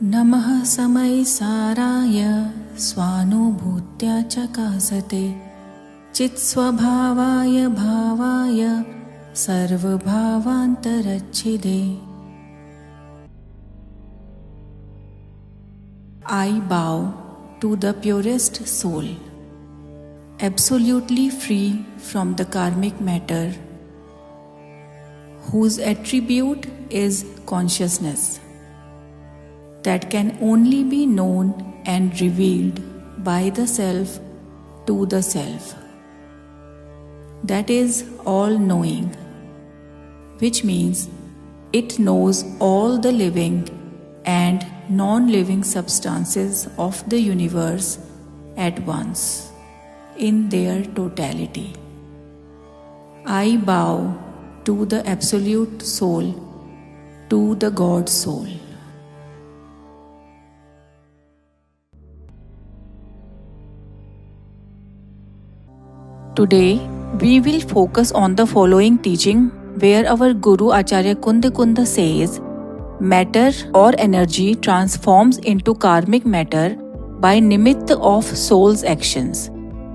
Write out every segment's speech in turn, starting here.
नमः समयसाराय स्वानुभूत्या चकासते चित्स्वभावाय भावाय सर्वभावान्तरच्छिदे। I bow to the purest soul, absolutely free from the karmic matter, whose attribute is consciousness, that can only be known and revealed by the self to the self. That is all-knowing, which means it knows all the living and non-living substances of the universe at once, in their totality. I bow to the Absolute Soul, to the God Soul. Today, we will focus on the following teaching where our Guru Acharya Kundakunda says, matter or energy transforms into karmic matter by nimitta of soul's actions.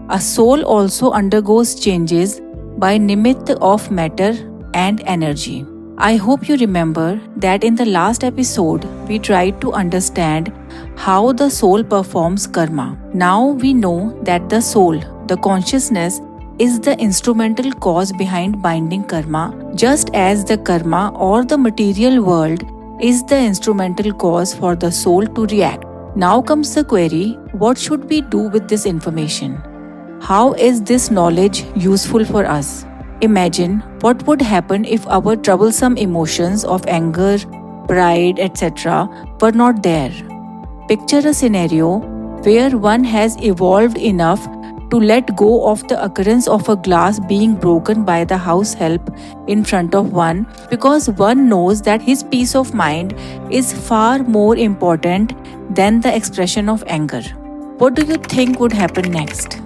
A soul also undergoes changes by nimitta of matter and energy. I hope you remember that in the last episode we tried to understand how the soul performs karma. Now we know that the soul, the consciousness, is the instrumental cause behind binding karma, just as the karma or the material world is the instrumental cause for the soul to react. Now comes the query, what should we do with this information? How is this knowledge useful for us? Imagine what would happen if our troublesome emotions of anger, pride, etc. were not there. Picture a scenario where one has evolved enough to let go of the occurrence of a glass being broken by the house help in front of one because one knows that his peace of mind is far more important than the expression of anger. What do you think would happen next?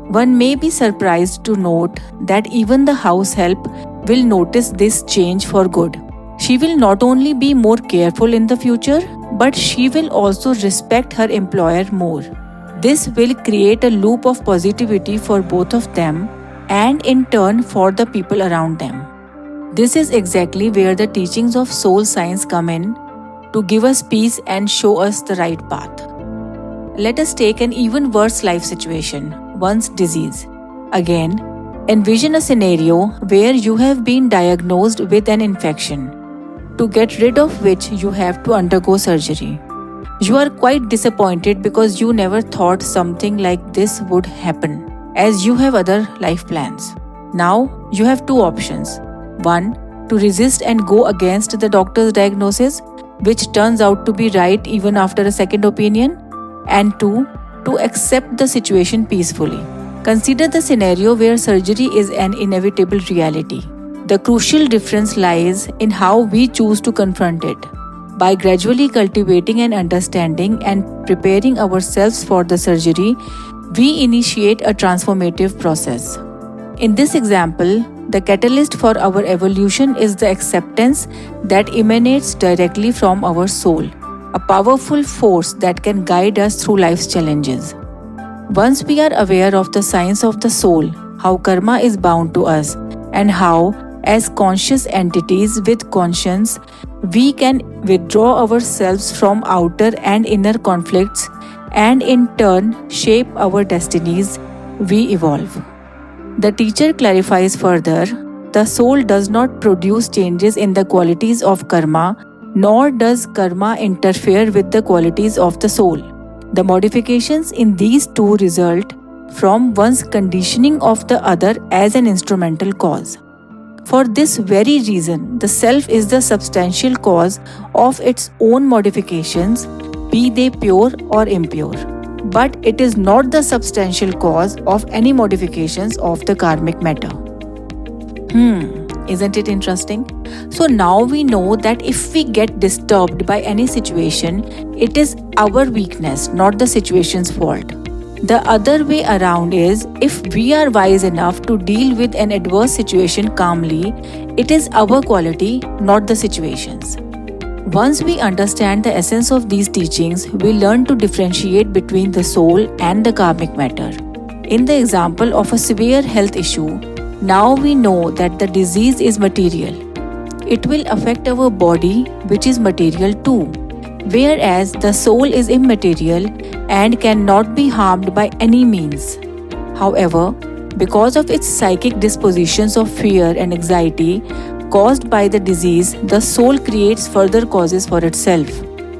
One may be surprised to note that even the house help will notice this change for good. She will not only be more careful in the future, but she will also respect her employer more. This will create a loop of positivity for both of them and in turn for the people around them. This is exactly where the teachings of soul science come in to give us peace and show us the right path. Let us take an even worse life situation, one's disease. Again, envision a scenario where you have been diagnosed with an infection, to get rid of which you have to undergo surgery. You are quite disappointed because you never thought something like this would happen, as you have other life plans. Now, you have two options. One, to resist and go against the doctor's diagnosis, which turns out to be right even after a second opinion. And two, to accept the situation peacefully. Consider the scenario where surgery is an inevitable reality. The crucial difference lies in how we choose to confront it. By gradually cultivating an understanding and preparing ourselves for the surgery, we initiate a transformative process. In this example, the catalyst for our evolution is the acceptance that emanates directly from our soul, a powerful force that can guide us through life's challenges. Once we are aware of the science of the soul, how karma is bound to us, and how, as conscious entities with conscience, we can withdraw ourselves from outer and inner conflicts and in turn shape our destinies, we evolve. The teacher clarifies further, the soul does not produce changes in the qualities of karma, nor does karma interfere with the qualities of the soul. The modifications in these two result from one's conditioning of the other as an instrumental cause. For this very reason, the self is the substantial cause of its own modifications, be they pure or impure. But it is not the substantial cause of any modifications of the karmic matter. Isn't it interesting? So now we know that if we get disturbed by any situation, it is our weakness, not the situation's fault. The other way around is, if we are wise enough to deal with an adverse situation calmly, it is our quality, not the situation's. Once we understand the essence of these teachings, we learn to differentiate between the soul and the karmic matter. In the example of a severe health issue, now we know that the disease is material. It will affect our body, which is material too, whereas the soul is immaterial and cannot be harmed by any means. However, because of its psychic dispositions of fear and anxiety caused by the disease, the soul creates further causes for itself.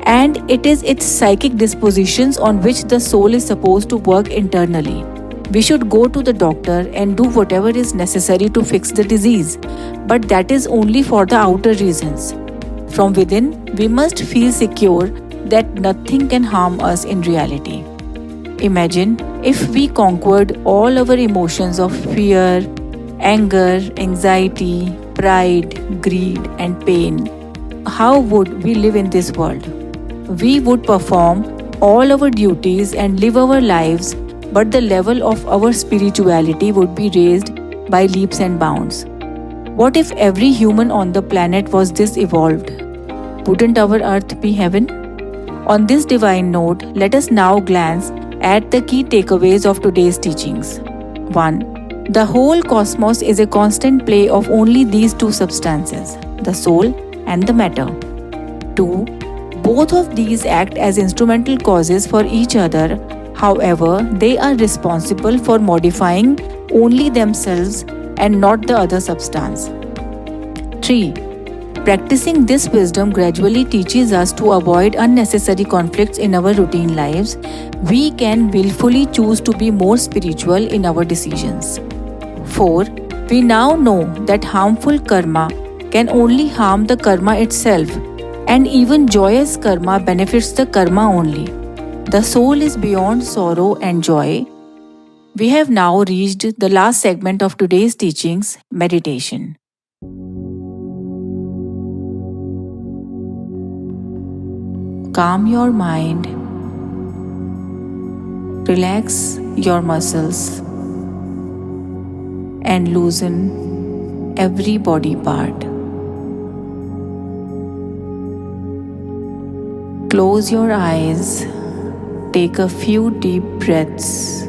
And it is its psychic dispositions on which the soul is supposed to work internally. We should go to the doctor and do whatever is necessary to fix the disease, but that is only for the outer reasons. From within, we must feel secure that nothing can harm us in reality. Imagine if we conquered all our emotions of fear, anger, anxiety, pride, greed, and pain. How would we live in this world? We would perform all our duties and live our lives, but the level of our spirituality would be raised by leaps and bounds. What if every human on the planet was this evolved? Wouldn't our earth be heaven? On this divine note, let us now glance at the key takeaways of today's teachings. 1. The whole cosmos is a constant play of only these two substances, the soul and the matter. 2. Both of these act as instrumental causes for each other. However, they are responsible for modifying only themselves and not the other substance. 3. Practicing this wisdom gradually teaches us to avoid unnecessary conflicts in our routine lives. We can willfully choose to be more spiritual in our decisions. 4. We now know that harmful karma can only harm the karma itself, and even joyous karma benefits the karma only. The soul is beyond sorrow and joy. We have now reached the last segment of today's teachings, meditation. Calm your mind, relax your muscles, and loosen every body part. Close your eyes, take a few deep breaths,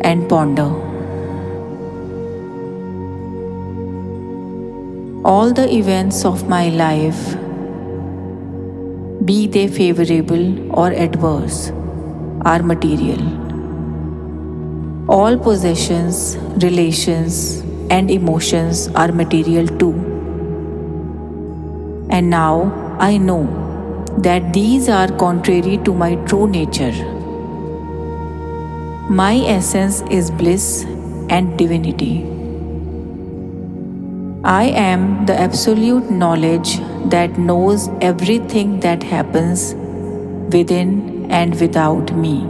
and ponder. All the events of my life, be they favorable or adverse, are material. All possessions, relations, and emotions are material too. And now I know that these are contrary to my true nature. My essence is bliss and divinity. I am the absolute knowledge that knows everything that happens within and without me.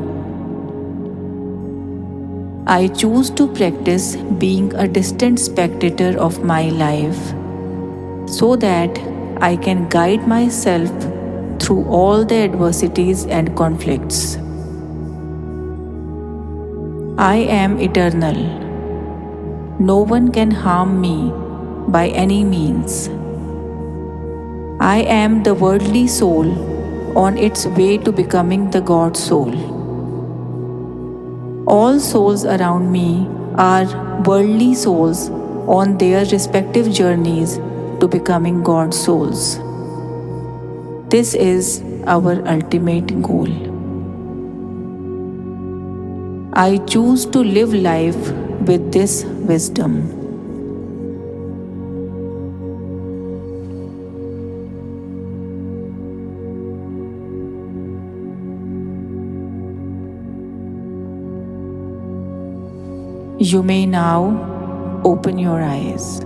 I choose to practice being a distant spectator of my life so that I can guide myself through all the adversities and conflicts. I am eternal. No one can harm me by any means. I am the worldly soul on its way to becoming the God soul. All souls around me are worldly souls on their respective journeys to becoming God souls. This is our ultimate goal. I choose to live life with this wisdom. You may now open your eyes.